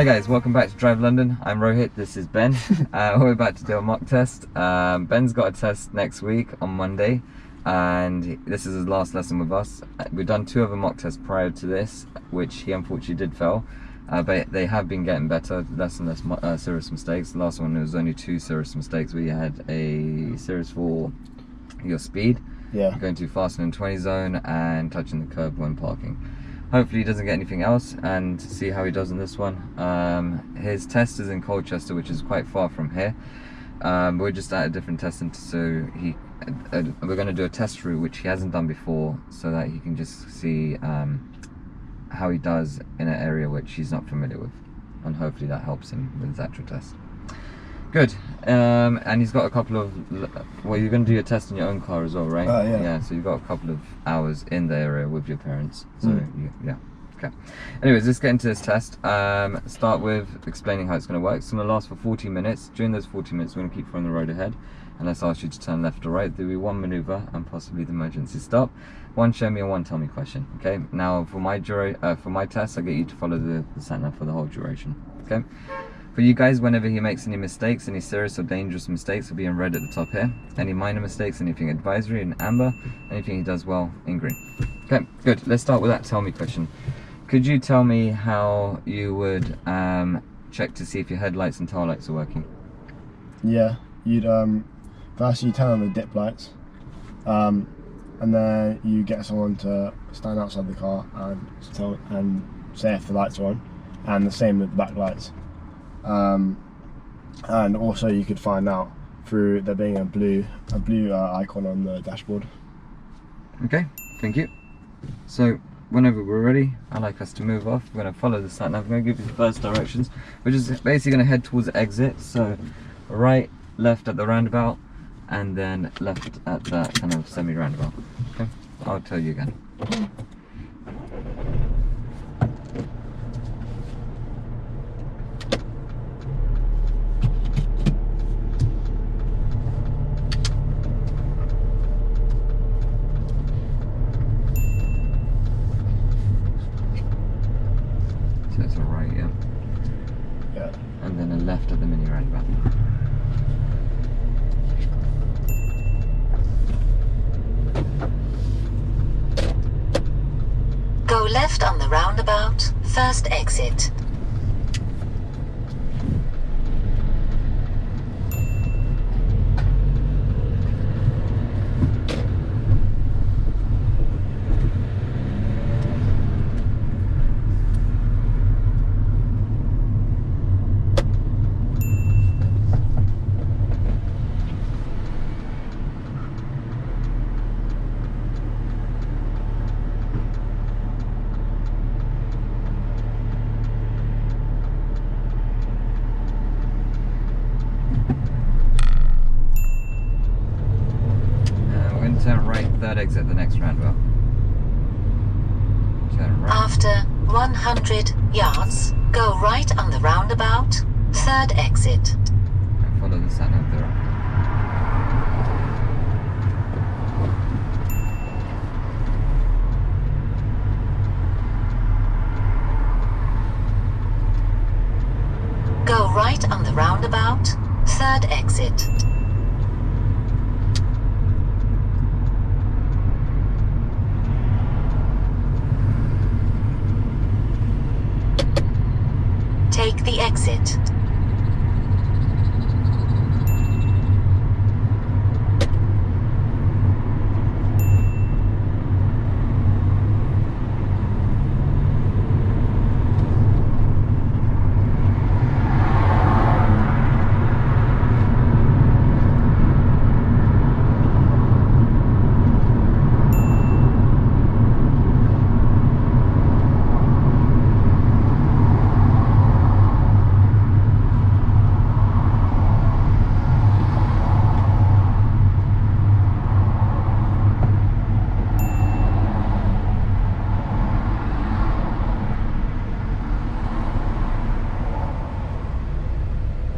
Hi guys, welcome back to Drive London. I'm Rohit, this is Ben. We're about to do a mock test. Ben's got a test next week on Monday, and this is his last lesson with us. We've done 2 other mock tests prior to this, which he unfortunately did fail, but they have been getting better, less and less serious mistakes. The last one, there was only 2 serious mistakes. We had a serious for your speed, going too fast in the 20 zone and touching the curb when parking. Hopefully he doesn't get anything else, and see how he does in this one. His test is in Colchester, which is quite far from here. We're just at a different testing, so we're going to do a test route which he hasn't done before, so that he can just see how he does in an area which he's not familiar with, and hopefully that helps him with his actual test. Good. And he's got a couple of, well, you're going to do your test in your own car as well, right? Yeah, so you've got a couple of hours in the area with your parents, so yeah, okay. Anyways, let's get into this test. Start with explaining how it's going to work. It's going to last for 40 minutes. During those 40 minutes, we're going to keep following the road ahead, and let's ask you to turn left or right. There'll be 1 maneuver and possibly the emergency stop. 1 show me and 1 tell me question, okay? Now, for my test, I get you to follow the sat-nav for the whole duration, okay? For you guys, whenever he makes any mistakes, any serious or dangerous mistakes, will be in red at the top here. Any minor mistakes, anything advisory in amber, anything he does well in green. Okay, good. Let's start with that tell me question. Could you tell me how you would check to see if your headlights and tail lights are working? Yeah, you'd first you turn on the dip lights, and then you get someone to stand outside the car and say if the lights are on, and the same with the back lights. And also you could find out through there being a blue icon on the dashboard. Okay, thank you. So whenever we're ready, I'd like us to move off. We're going to follow the sat nav. I'm going to give you the first directions. We're just basically going to head towards the exit, so right, left at the roundabout, and then left at that kind of semi-roundabout. Okay, I'll tell you again. So it's a right, yeah, and then a left at the mini roundabout. Go left on the roundabout, first exit. Turn right, third exit, the next roundabout. Turn right. After 100 yards, go right on the roundabout, third exit. And follow the sat nav there. Go right on the roundabout, third exit. Take the exit.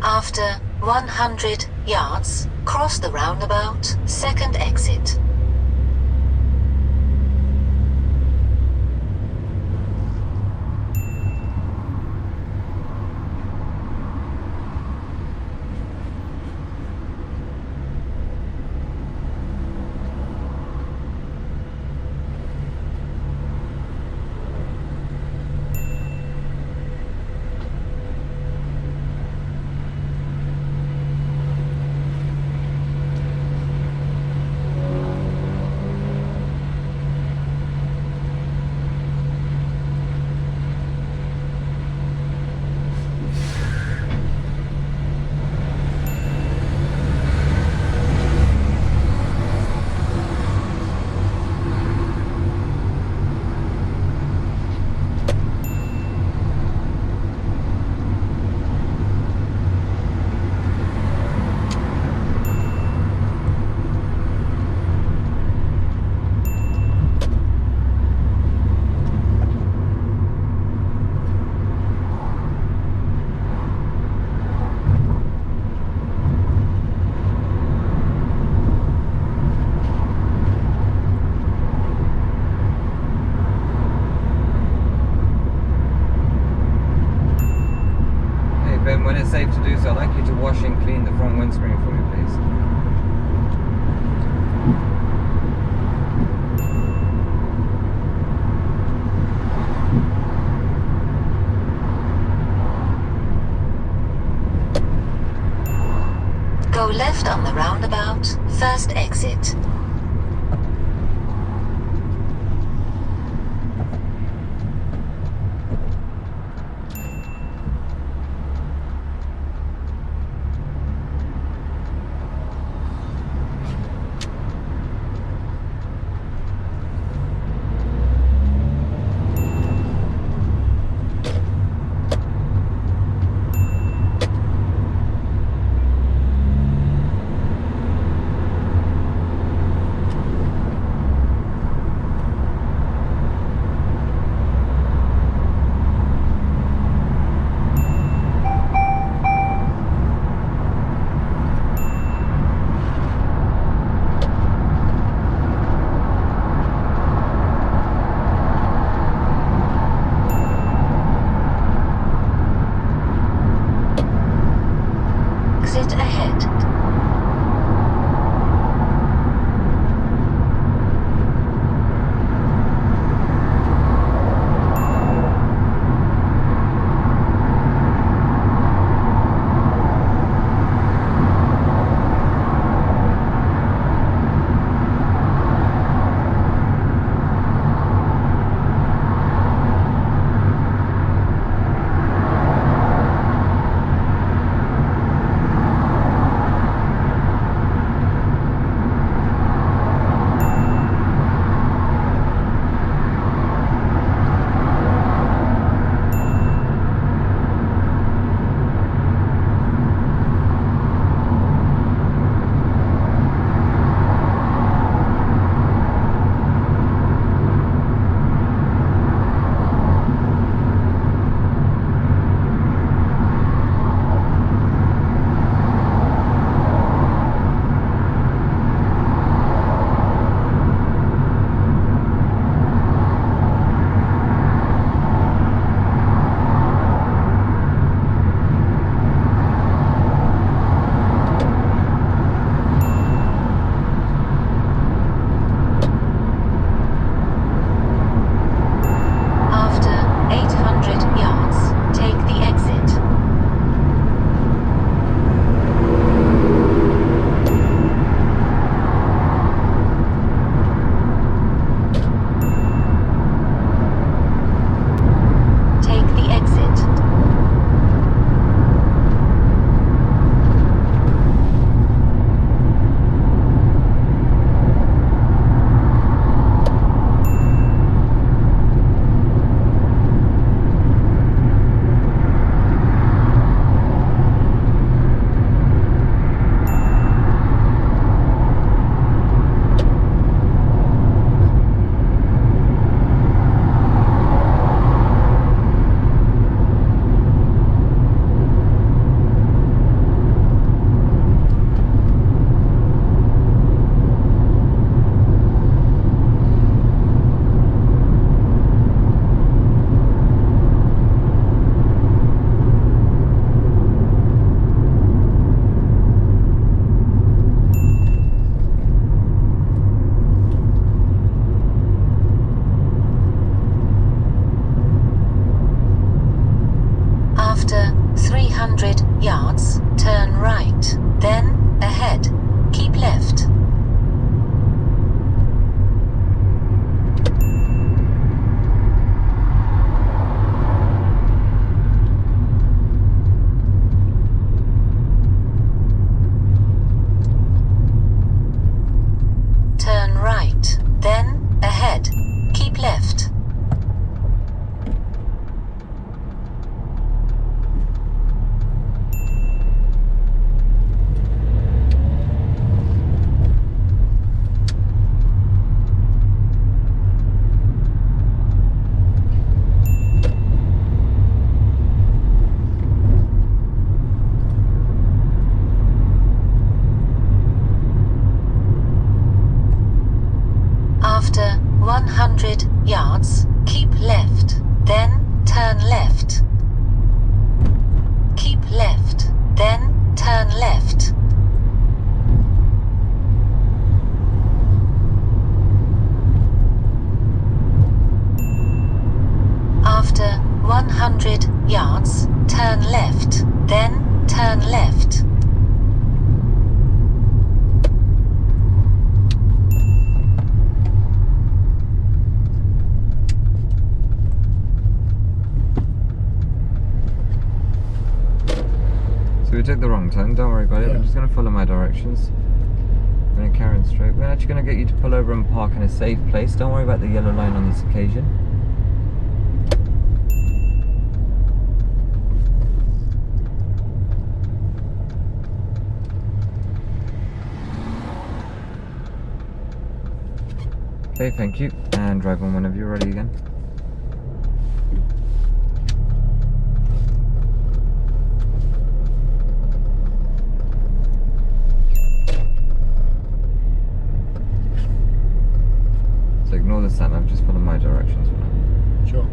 After 100 yards, cross the roundabout, second exit. like you to wash and clean the front windscreen for me, please. Go left on the roundabout, first exit. Exit ahead. After 300 yards, turn right, then ahead, keep left. Turn right, then ahead, keep left. After 100 yards, keep left, then turn left. Keep left, then turn left. After 100 yards, turn left, then turn left. So we took the wrong turn, don't worry about it. Yeah. I'm just going to follow my directions. I'm going to carry on straight. We're actually going to get you to pull over and park in a safe place. Don't worry about the yellow line on this occasion. Okay, thank you. And drive on whenever you're ready again. So ignore the sat nav, just follow my directions for now. Sure.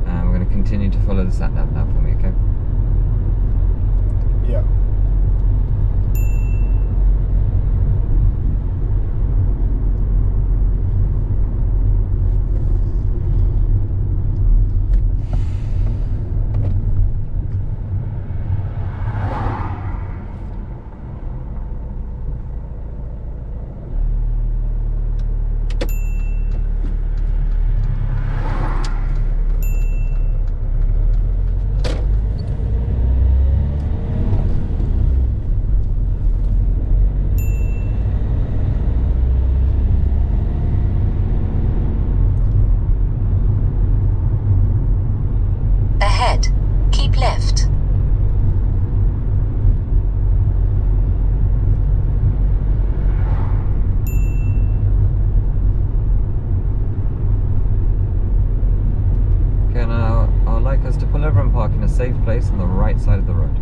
And we're going to continue to follow the sat nav now for me, okay? Yeah. Ahead, keep left. Okay, now I'd like us to pull over and park in a safe place on the right side of the road.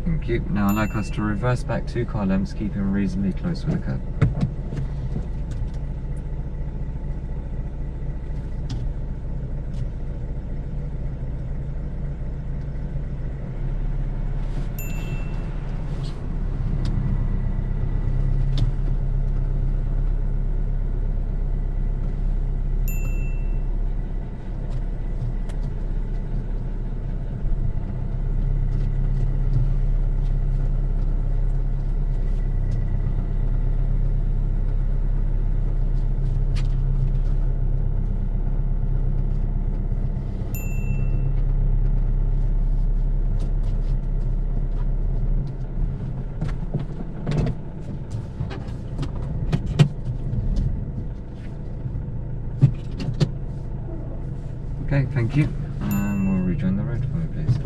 Thank you. Now I'd like us to reverse back 2 car lengths, keeping reasonably close with the curb. Okay, thank you. And we'll rejoin the road for me, please.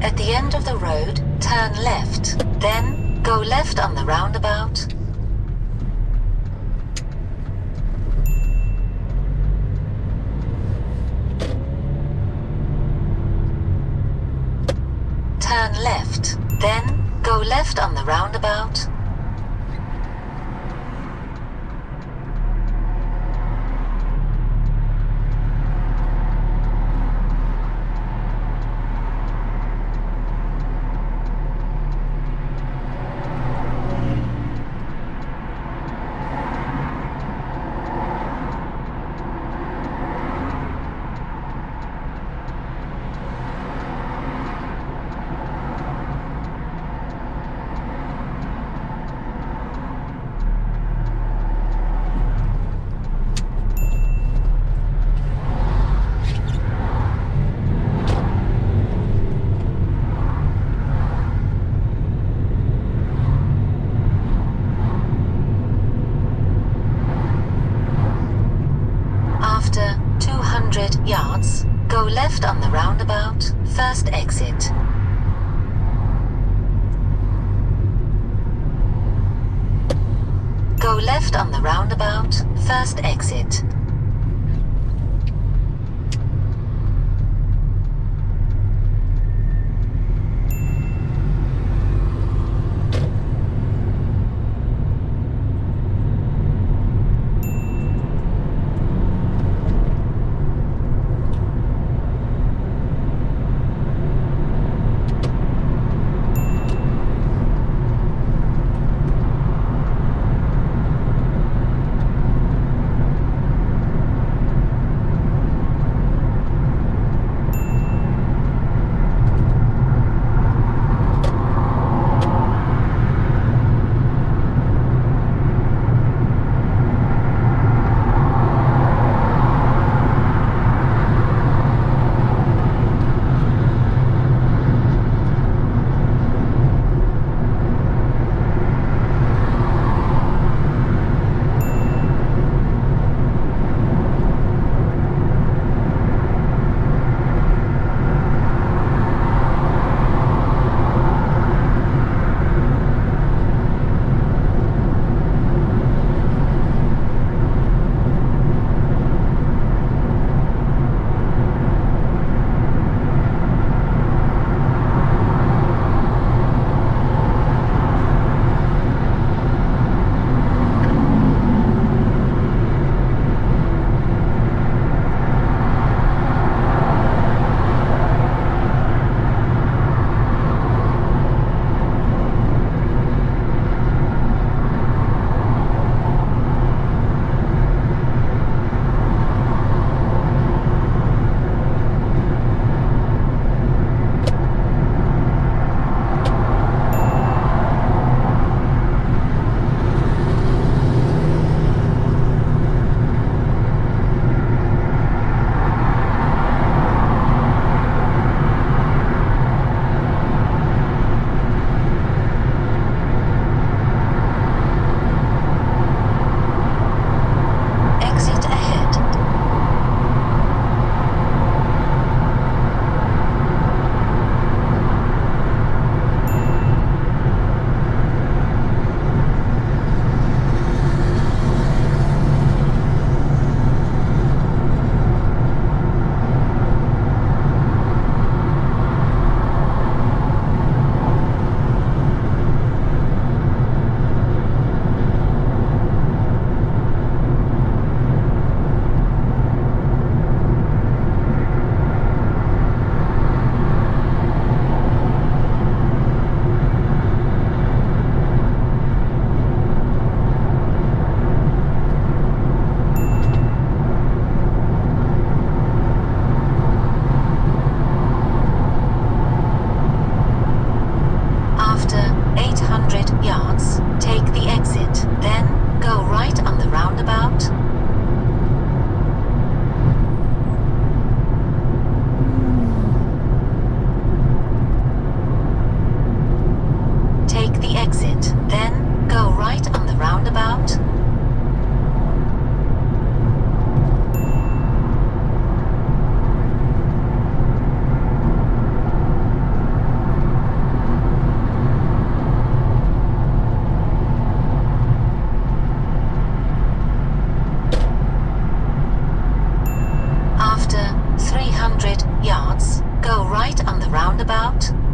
At the end of the road, turn left, then go left on the roundabout. Turn left, then go left on the roundabout. yards. Go left on the roundabout. First exit. Go left on the roundabout. First exit.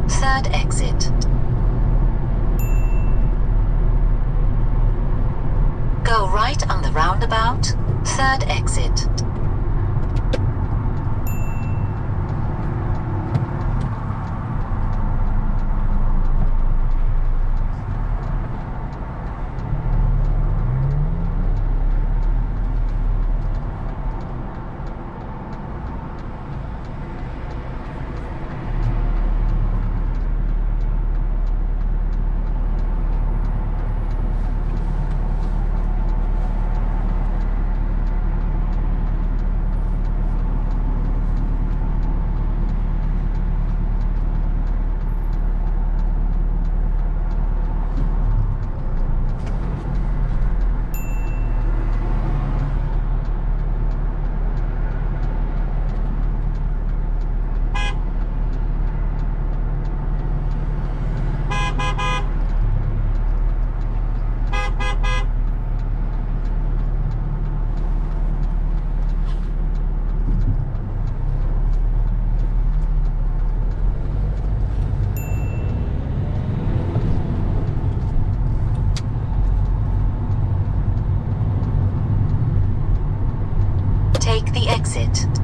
Third exit. Go right on the roundabout. Third exit. exit.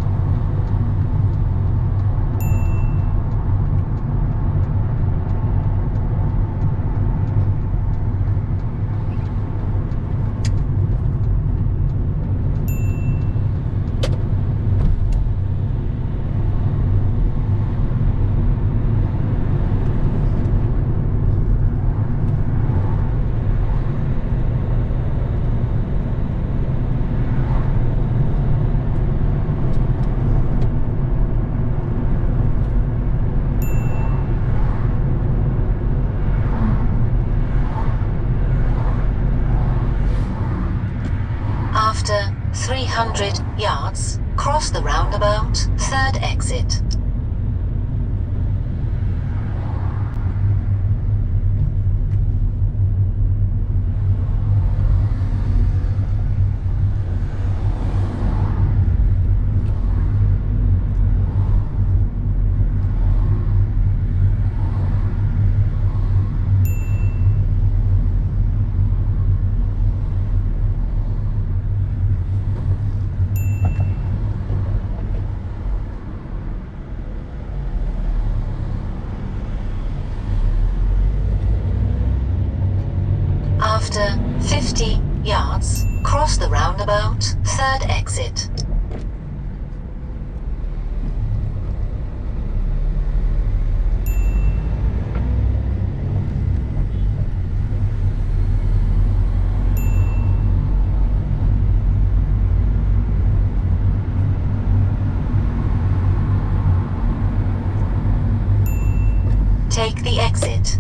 After 300 yards, cross the roundabout, third exit. After 50 yards, cross the roundabout, third exit. Take the exit.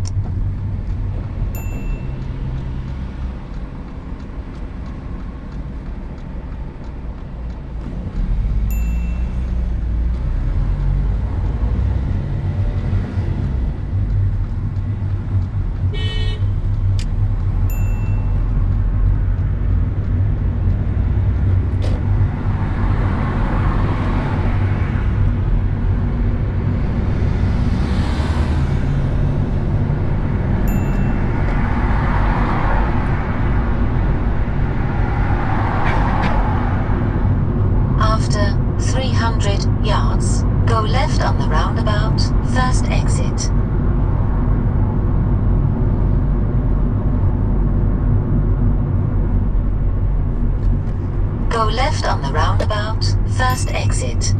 After 300 yards, go left on the roundabout, first exit. Go left on the roundabout, first exit.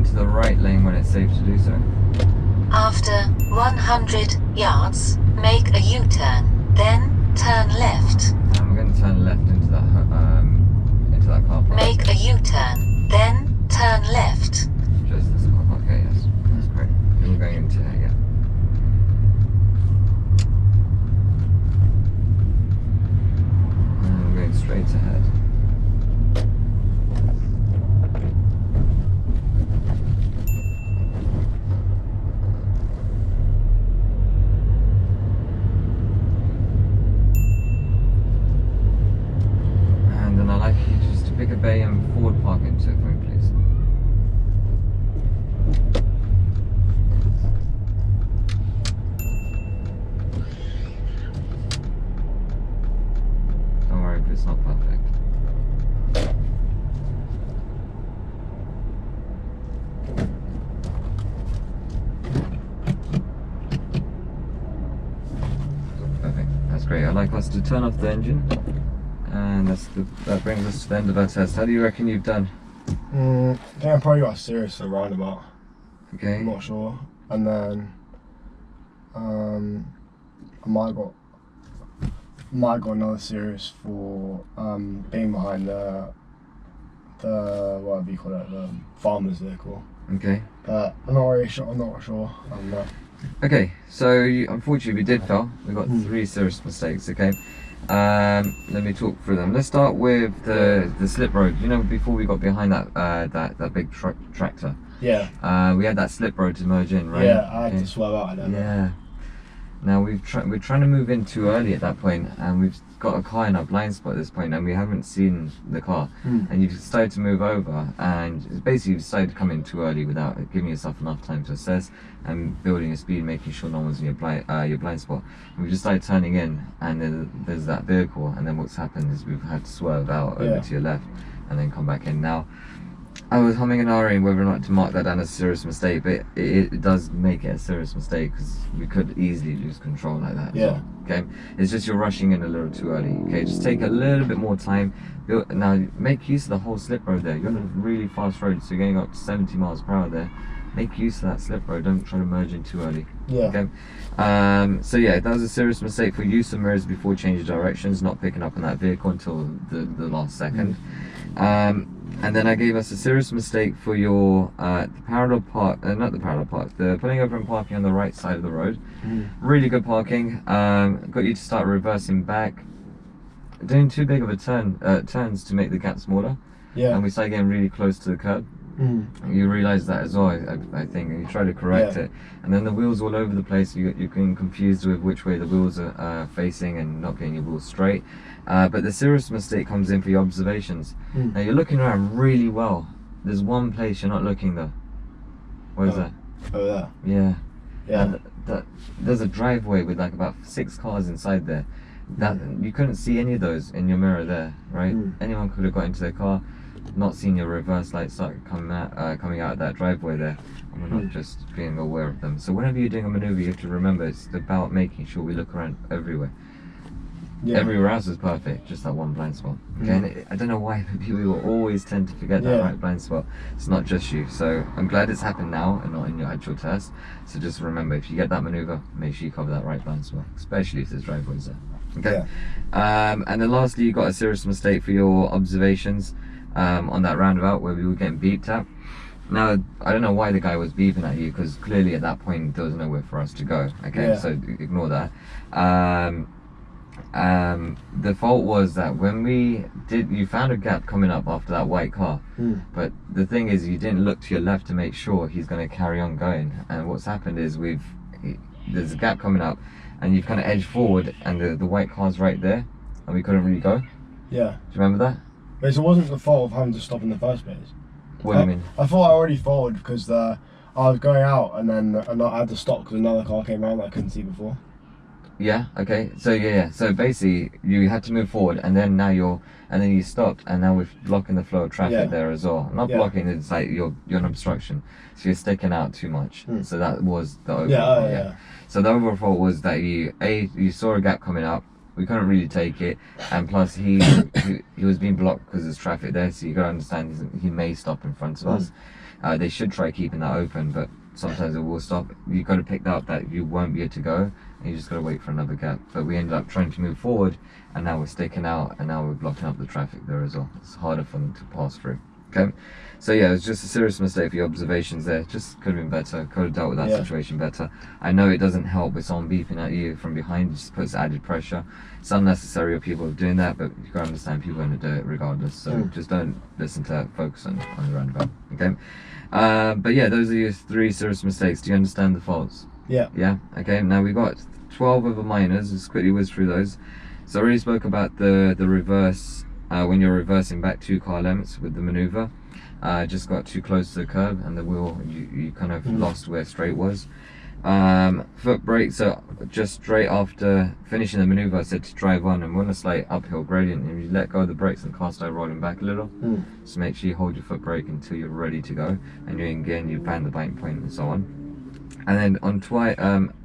To the right lane when it's safe to do so. After 100 yards, make a U-turn, then turn left. And we're going to turn left into that car park. Make a U-turn, then turn left. Just this car park, okay, yes. That's great. And we're going into here, yeah. And we're going straight ahead. Pick a bay and forward park into it for me, please. Don't worry if it's not perfect. Perfect. That's great. I'd like us to turn off the engine. And that brings us to the end of our test. How do you reckon you've done? I think I probably got a serious roundabout. Okay. I'm not sure. And then I might got another series for being behind the whatever you call it, the farmer's vehicle. Okay. But I'm not really sure. I'm not sure. I'm not. Okay, so unfortunately we did fail. We got 3 serious mistakes. Okay, let me talk through them. Let's start with the slip road. You know, before we got behind that big tractor. Yeah. We had that slip road to merge in, right? Yeah, I had to swerve out. I don't know. Yeah. Now we're trying to move in too early at that point, and we've got a car in our blind spot at this point, and we haven't seen the car. And you've decided to move over, and it's basically you've decided to come in too early without giving yourself enough time to assess and building your speed, making sure no one's in your blind spot. And we just started turning in, and then there's that vehicle, and then what's happened is we've had to swerve out over to your left, and then come back in. Now, I was humming and ahhing whether or not to mark that down as a serious mistake, but it does make it a serious mistake because we could easily lose control like that. Yeah. Well, okay, it's just you're rushing in a little too early. Okay, just take a little bit more time. Now make use of the whole slip road there. You're on a really fast road, so you're going up to 70 miles per hour there. Make use of that slip road. Don't try to merge in too early. Yeah. Okay. So yeah, that was a serious mistake for use of mirrors before changing directions, not picking up on that vehicle until the last second. And then I gave us a serious mistake for your the parallel park, not the parallel park, the pulling over and parking on the right side of the road. Really good parking. Got you to start reversing back, doing too big of a turns to make the gap smaller. Yeah. And we started getting really close to the curb. You realise that as well, I think, and you try to correct it. And then the wheels all over the place. You're getting confused with which way the wheels are facing and not getting your wheels straight. But the serious mistake comes in for your observations. Now you're looking around really well. There's one place you're not looking though. Where is that? Oh, there. Yeah. Yeah. And there's a driveway with like about 6 cars inside there. That you couldn't see any of those in your mirror there, right? Anyone could have got into their car, not seen your reverse lights start coming out of that driveway there, and we're not just being aware of them. So whenever you're doing a maneuver, you have to remember it's about making sure we look around everywhere. Yeah. Everywhere else is perfect, just that one blind spot. Okay, and I don't know why people always tend to forget that right blind spot. It's not just you. So I'm glad it's happened now and not in your actual test. So just remember, if you get that maneuver, make sure you cover that right blind spot, especially if there's driveways there. Okay. And then lastly, you got a serious mistake for your observations on that roundabout where we were getting beeped at. Now, I don't know why the guy was beeping at you, because clearly at that point there was nowhere for us to go. Okay, so ignore that. The fault was that when you found a gap coming up after that white car, but the thing is you didn't look to your left to make sure he's going to carry on going, and what's happened is there's a gap coming up and you've kind of edged forward and the white car's right there and we couldn't really go. Yeah. Do you remember that? But it wasn't the fault of having to stop in the first place. What do you mean? I thought I already followed because I was going out and then I had to stop because another car came around that I couldn't see before. Yeah, okay. So yeah. So basically you had to move forward and then you stopped and now we're blocking the flow of traffic there as well. Not blocking, it's like you're an obstruction. So you're sticking out too much. So that was the overall fault. So the overall fault was that you saw a gap coming up, we couldn't really take it, and plus he was being blocked because there's traffic there, so you gotta understand he may stop in front of us. They should try keeping that open, but sometimes it will stop. You gotta pick that up that you won't be able to go, and you just gotta wait for another gap. But we ended up trying to move forward, and now we're sticking out, and now we're blocking up the traffic there as well. It's harder for them to pass through. Okay, so yeah, it was just a serious mistake for your observations there. Just could have been better, could have dealt with that situation better. I know it doesn't help with someone beeping at you from behind, it just puts added pressure. It's unnecessary of people doing that, but you can understand people are going to do it regardless. So just don't listen to that, focus on the roundabout. Okay, but yeah, those are your 3 serious mistakes. Do you understand the faults? Yeah. Yeah, okay, now we got 12 other minors. Let's quickly whiz through those. So I already spoke about the reverse. When you're reversing back 2 car lengths with the maneuver, just got too close to the curb and the wheel, you kind of lost where straight was. Foot brake, so just straight after finishing the maneuver I said to drive on, and we're on a slight uphill gradient, and you let go of the brakes and the car started rolling back a little. So make sure you hold your foot brake until you're ready to go, and you're in gear and you band the biting point and so on. And then on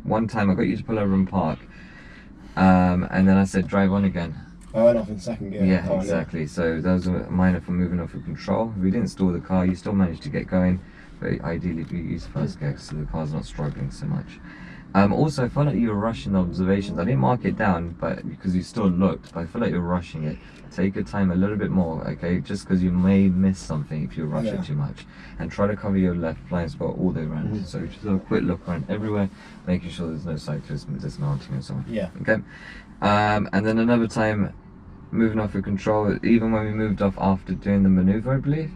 one time I got you to pull over and park, and then I said drive on again. I went off in second gear. Yeah, exactly. So those were minor for moving off of control. If we didn't stall the car, you still managed to get going, but ideally if you use first gear so the car's not struggling so much. Also, I felt like you were rushing the observations. I didn't mark it down, but because you still looked, but I feel like you're rushing it. Take your time a little bit more, okay? Just because you may miss something if you rush it too much. And try to cover your left blind spot all the way around. So just have a quick look around everywhere, making sure there's no cyclists dismounting and so on. Yeah. Okay. And then another time, moving off your control, even when we moved off after doing the maneuver, I believe.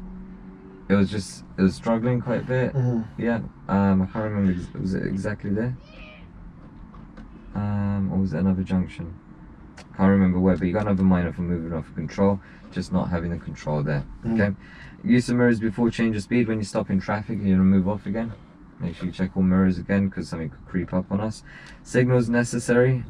It was struggling quite a bit. Yeah. I can't remember, was it exactly there? Or was it another junction? Can't remember where, but you got another minor for moving off control, just not having the control there. Okay. Use the mirrors before change of speed. When you stop in traffic and you're gonna move off again, make sure you check all mirrors again because something could creep up on us. Signals necessary.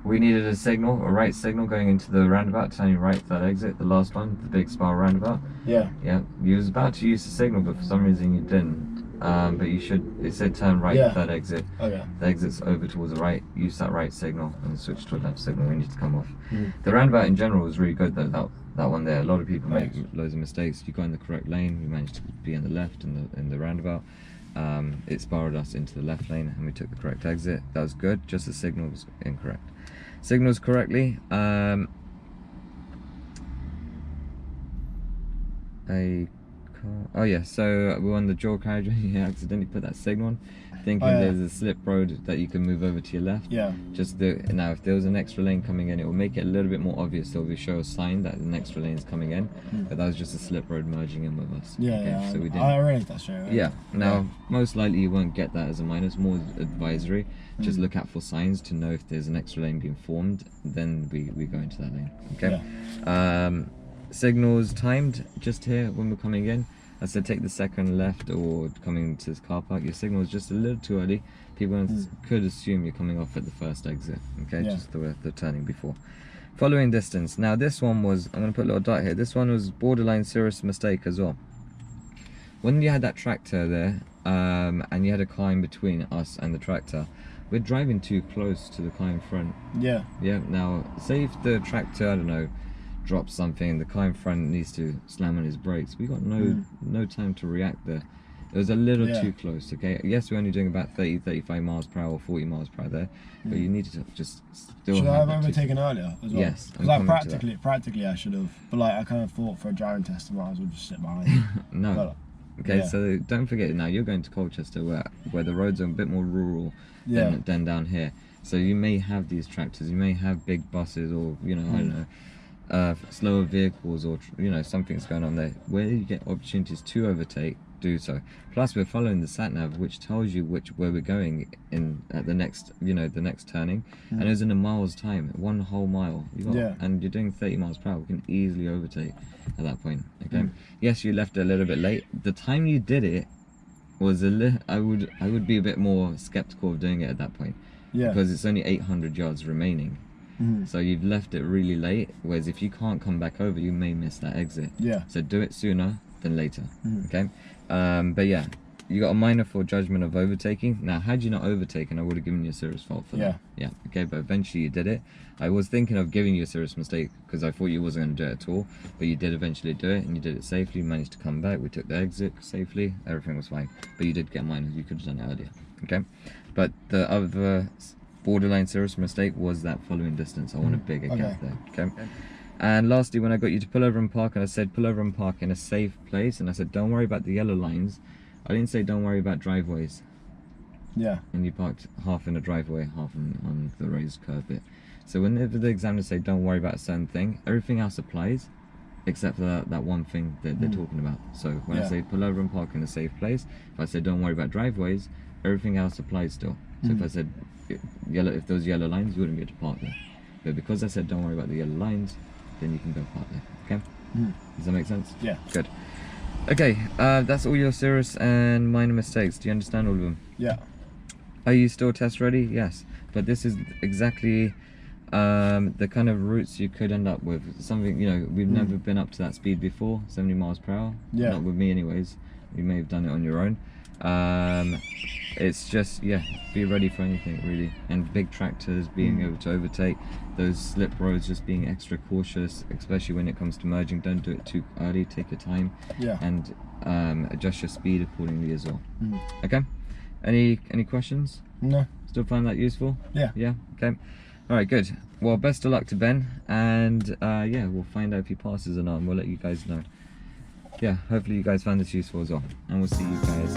We needed a signal, a right signal going into the roundabout, turning right to that exit, the last one, the big spiral roundabout. Yeah. Yeah. You was about to use the signal, but for some reason you didn't. But you should, it said turn right to that exit. Okay. The exit's over towards the right, use that right signal and switch to a left signal when you need to come off. The roundabout in general was really good though, that one there. A lot of people make loads of mistakes. You got in the correct lane, we managed to be in the left in the roundabout. It spiraled us into the left lane and we took the correct exit. That was good, just the signal was incorrect. Signals correctly. Oh yeah, so we're on the dual carriageway. You accidentally put that signal on, thinking there's a slip road that you can move over to your left. Yeah. Now if there was an extra lane coming in, it will make it a little bit more obvious. So we show a sign that an extra lane is coming in, but that was just a slip road merging in with us. Yeah, okay? So we didn't. I realised that straight away. Yeah. Now most likely you won't get that as a minus, more advisory. Just look out for signs to know if there's an extra lane being formed. Then we go into that lane. Okay. Yeah. Signals timed just here when we're coming in. I said take the second left or coming to this car park. Your signal is just a little too early. People could assume you're coming off at the first exit. Okay, just the turning before. Following distance. Now this one was, I'm going to put a little dot here. This one was borderline serious mistake as well. When you had that tractor there, and you had a car in between us and the tractor, we're driving too close to the car in front. Yeah. Yeah. Now, say if the tractor, I don't know, drops something, the car in front needs to slam on his brakes. We got no time to react there. It was a little too close. Okay. Yes, we're only doing about 30, 35 miles per hour or 40 miles per hour there, but you needed to just still. Should I have overtaken earlier as well? Yes. Because I practically I should have, but like I kind of thought for a driving test I might as well just sit behind. No. But, okay, so don't forget now you're going to Colchester where the roads are a bit more rural than down here. So you may have these tractors, you may have big buses or I don't know, slower vehicles or something's going on there. Where you get opportunities to overtake, do so. Plus we're following the sat nav, which tells you where we're going in at the next the next turning, and it was in a mile's time, 1 whole mile. And you're doing 30 miles per hour. We can easily overtake at that point. Okay. Yes, you left it a little bit late. The time you did it was I would be a bit more skeptical of doing it at that point. Yeah. Because it's only 800 yards remaining. So you've left it really late, whereas if you can't come back over, you may miss that exit. Yeah. So do it sooner than later. Okay. But yeah, you got a minor for judgment of overtaking. Now, had you not overtaken, I would have given you a serious fault for that. Yeah. Okay. But eventually you did it. I was thinking of giving you a serious mistake because I thought you wasn't going to do it at all, but you did eventually do it, and you did it safely. You managed to come back. We took the exit safely. Everything was fine. But you did get minor. You could have done it earlier. Okay. But the other borderline serious mistake was that following distance. I want a bigger gap there. Okay. And lastly, when I got you to pull over and park, and I said pull over and park in a safe place, and I said don't worry about the yellow lines, I didn't say don't worry about driveways. Yeah. And you parked half in a driveway, half on the raised curb bit. So whenever the examiners say don't worry about a certain thing, everything else applies except for that one thing that they're talking about. So when I say pull over and park in a safe place, if I say don't worry about driveways, everything else applies still. So if I said if those yellow lines, you wouldn't be able to park there. But because I said don't worry about the yellow lines, then you can go park there. Okay? Does that make sense? Yeah. Good. Okay, that's all your serious and minor mistakes. Do you understand all of them? Yeah. Are you still test ready? Yes. But this is exactly the kind of routes you could end up with. Something, we've never been up to that speed before, 70 miles per hour. Yeah. Not with me anyways. You may have done it on your own. It's just, yeah, be ready for anything really. And big tractors being able to overtake, those slip roads, just being extra cautious, especially when it comes to merging. Don't do it too early, take your time. Yeah. And adjust your speed accordingly as well. Okay, any questions? No. Still find that useful? Yeah. Yeah, okay. All right, good. Well, best of luck to Ben, and yeah, we'll find out if he passes or not, and we'll let you guys know. Yeah, hopefully you guys found this useful as well, and we'll see you guys.